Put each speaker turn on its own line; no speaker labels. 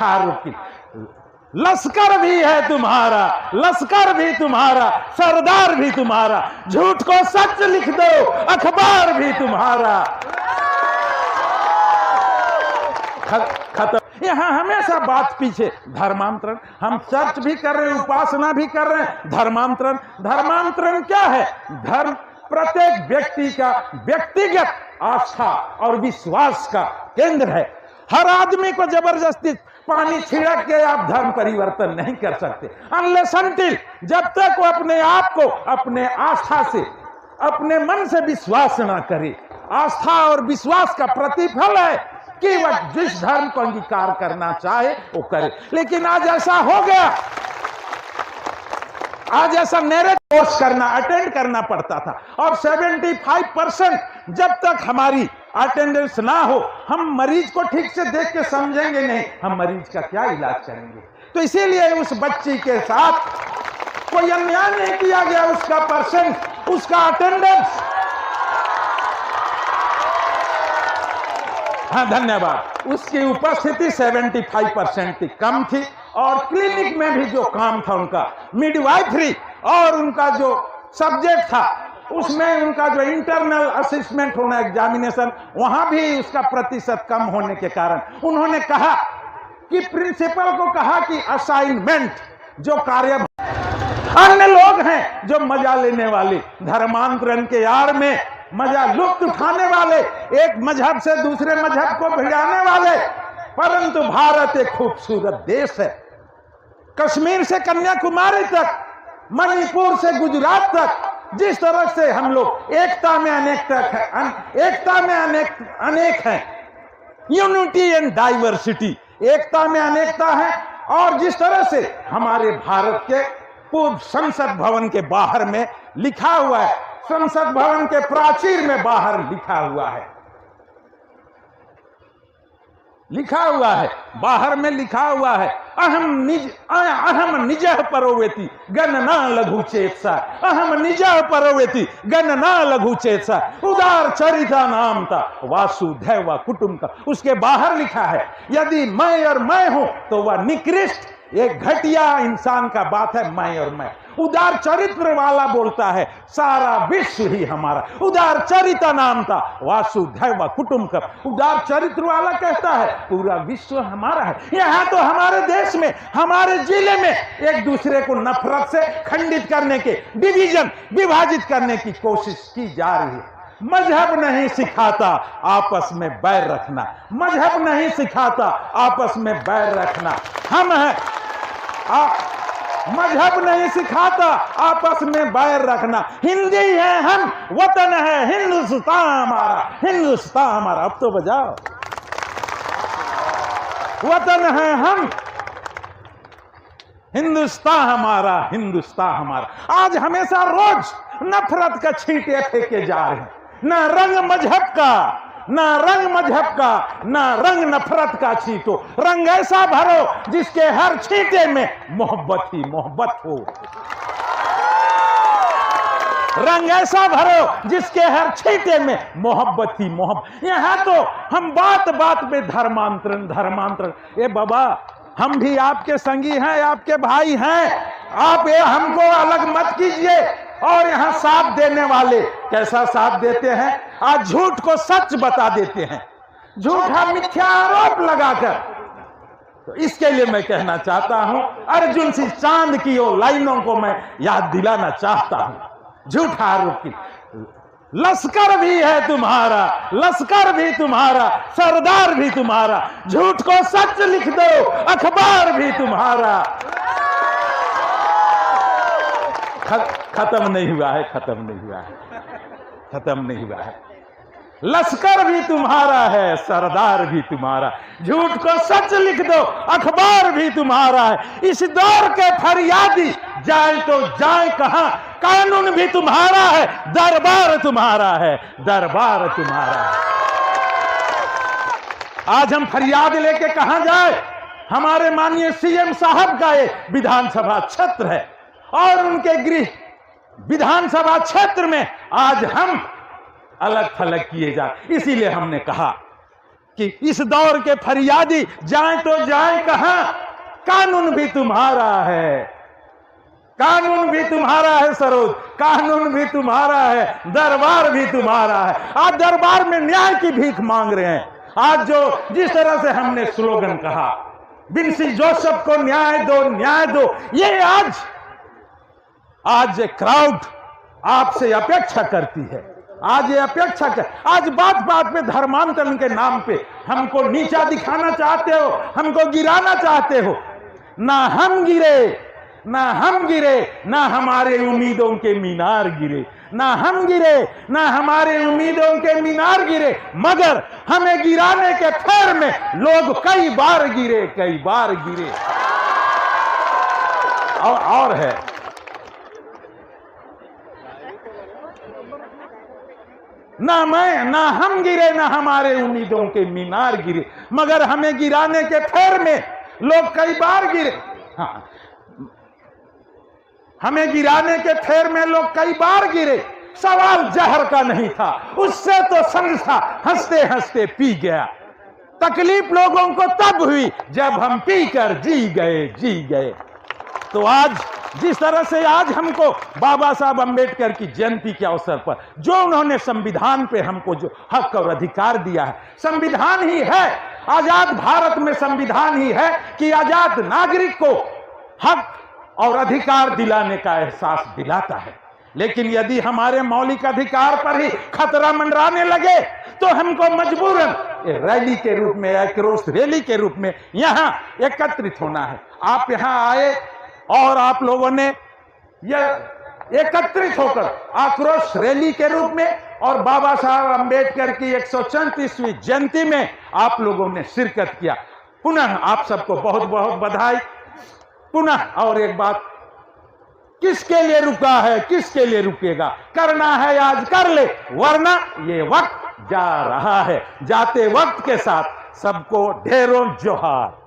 झूठा आरोपी। लश्कर भी है तुम्हारा, लश्कर भी तुम्हारा, सरदार भी तुम्हारा, झूठ को सच लिख दो, अखबार भी तुम्हारा। खत्म। यहाँ हमेशा बात पीछे धर्मांतरण, हम चर्च भी कर रहे हैं, उपासना भी कर रहे हैं, धर्मांतरण। धर्मांतरण क्या है? धर्म प्रत्येक व्यक्ति का व्यक्तिगत आस्था और विश्वास का केंद्र है। हर आदमी को जबरदस्ती पानी छिड़क के आप धर्म परिवर्तन नहीं कर सकते, अनलेस अंटिल, जब तक वो अपने आप को अपने आस्था से, अपने मन से विश्वास ना करे। आस्था और विश्वास का प्रतिफल है कि वह जिस धर्म को अंगीकार करना चाहे वो करे। लेकिन आज ऐसा हो गया, आज ऐसा नैरेटिव कोर्स करना, अटेंड करना पड़ता था, और 75% जब तक हमारी अटेंडेंस ना हो, हम मरीज को ठीक से देख के समझेंगे नहीं, हम मरीज का क्या इलाज करेंगे। तो इसीलिए उस बच्ची के साथ कोई अन्याय नहीं किया गया, उसका परसेंट, उसका अटेंडेंस। हाँ धन्यवाद। उसकी उपस्थिति 75% थी, कम थी, और क्लिनिक में भी जो काम था उनका, मिडवाइफरी और उनका जो सब्जेक्ट था उसमें उनका जो इंटरनल असेसमेंट होना, एग्जामिनेशन, वहां भी उसका प्रतिशत कम होने के कारण उन्होंने कहा कि प्रिंसिपल को कहा कि असाइनमेंट जो कार्य, अन्य लोग हैं जो मजा लेने वाले, धर्मांतरण के आड़ में मजा लुत्फ उठाने वाले, एक मजहब से दूसरे मजहब को भिड़ाने वाले। परंतु भारत एक खूबसूरत देश है, कश्मीर से कन्याकुमारी तक, मणिपुर से गुजरात तक, जिस तरह से हम लोग एकता में अनेकता है, एकता में अनेक हैं, यूनिटी एंड डाइवर्सिटी, एकता में अनेकता है। और जिस तरह से हमारे भारत के पूर्व संसद भवन के बाहर में लिखा हुआ है, संसद भवन के प्राचीर में बाहर लिखा हुआ है, लिखा हुआ है, बाहर में लिखा हुआ है, अहम निजः परोवेति गणना लघु चेतसा, अहम निजः परोवेति गणना लघु चेतसा, उदार चरिता नाम था वासुदेव कुटुंब का। उसके बाहर लिखा है, यदि मैं और मैं हूं तो वह निकृष्ट, एक घटिया इंसान का बात है, मैं और मैं। उदार चरित्र वाला बोलता है सारा विश्व ही हमारा, उदार चरिता नाम था वासुदेव कुटुंब का। उदार चरित्र वाला कहता है पूरा विश्व हमारा है। यहाँ तो हमारे देश में, हमारे जिले में एक दूसरे को नफरत से खंडित करने के, डिवीजन, विभाजित करने की कोशिश की जा रही है। मजहब नहीं सिखाता आपस में बैर रखना, मजहब नहीं सिखाता आपस में बैर रखना। हम हैं, मजहब नहीं सिखाता आपस में बैर रखना। हिंदी है हम, वतन है हिंदुस्तान हमारा, हिंदुस्तान हमारा। अब तो बजाओ, वतन है हम, हिंदुस्तान हमारा, हिंदुस्तान हमारा। आज हमेशा रोज नफरत का छींटे फेंके जा रहे हैं, न रंग मजहब का, ना रंग मजहब का, ना रंग नफरत का छींटो। रंग ऐसा भरो जिसके हर छींटे में मोहब्बत ही मोहब्बत हो। रंग ऐसा भरो जिसके हर छींटे में मोहब्बत ही मोहब्बत। यहाँ तो हम बात बात में धर्मांतरण, धर्मांतरण। ये बाबा, हम भी आपके संगी हैं, आपके भाई हैं, आप ये हमको अलग मत कीजिए। और यहाँ साथ देने वाले कैसा साथ देते हैं? आज झूठ को सच बता देते हैं, झूठा मिथ्या आरोप लगाकर। तो इसके लिए मैं कहना चाहता हूं, अर्जुन सी चांद की वो लाइनों को मैं याद दिलाना चाहता हूं। झूठा आरोप की, लश्कर भी है तुम्हारा, लश्कर भी तुम्हारा, सरदार भी तुम्हारा, झूठ को सच लिख दो, अखबार भी तुम्हारा। खत्म नहीं हुआ है, खत्म नहीं हुआ है, खत्म नहीं हुआ है। लश्कर भी तुम्हारा है, सरदार भी तुम्हारा, झूठ को सच लिख दो, अखबार भी तुम्हारा है। इस दौर के फरियादी जाए तो जाए कहां, कानून भी तुम्हारा है, दरबार तुम्हारा है, दरबार तुम्हारा है। आज हम फरियाद लेके कहां जाए? हमारे माननीय सीएम साहब का ये विधानसभा क्षेत्र है और उनके गृह विधानसभा क्षेत्र में आज हम अलग थलग किए जा। इसीलिए हमने कहा कि इस दौर के फरियादी जाए तो जाए कहां, कानून भी तुम्हारा है, कानून भी तुम्हारा है सरोज, कानून भी तुम्हारा है, दरबार भी तुम्हारा है। आज दरबार में न्याय की भीख मांग रहे हैं। आज जो जिस तरह से हमने स्लोगन कहा, विंसी जोसेफ को न्याय दो, न्याय दो, ये आज क्राउड आपसे अपेक्षा करती है। आज ये अपेक्षा कर, आज बात बात पे धर्मांतरण के नाम पे हमको नीचा दिखाना चाहते हो, हमको गिराना चाहते हो। ना हम गिरे, ना हम गिरे, ना हमारे उम्मीदों के मीनार गिरे, ना हम गिरे, ना हमारे उम्मीदों के मीनार गिरे, मगर हमें गिराने के फेर में लोग कई बार गिरे, कई बार गिरे। और है, ना मैं, ना हम गिरे, ना हमारे उम्मीदों के मीनार गिरे, मगर हमें गिराने के फेर में लोग कई बार गिरे। हाँ, हमें गिराने के फेर में लोग कई बार गिरे। सवाल जहर का नहीं था, उससे तो संसा हंसते हंसते पी गया। तकलीफ लोगों को तब हुई जब हम पीकर जी गए, जी गए। तो आज जिस तरह से आज हमको बाबा साहब अंबेडकर की जयंती के अवसर पर जो उन्होंने संविधान पे हमको जो हक और अधिकार दिया है, संविधान ही है, आजाद भारत में संविधान ही है कि आजाद नागरिक को हक और अधिकार दिलाने का एहसास दिलाता है। लेकिन यदि हमारे मौलिक अधिकार पर ही खतरा मंडराने लगे तो हमको मजबूरन रैली के रूप में, आक्रोश रैली के रूप में यहां एकत्रित होना है। आप यहां आए और आप लोगों ने यह एकत्रित होकर आक्रोश रैली के रूप में और बाबा साहब अंबेडकर की 134वीं जयंती में आप लोगों ने शिरकत किया। पुनः आप सबको बहुत बहुत बधाई। पुनः और एक बात, किसके लिए रुका है, किसके लिए रुकेगा? करना है आज कर ले, वरना ये वक्त जा रहा है। जाते वक्त के साथ सबको ढेरों जोहार।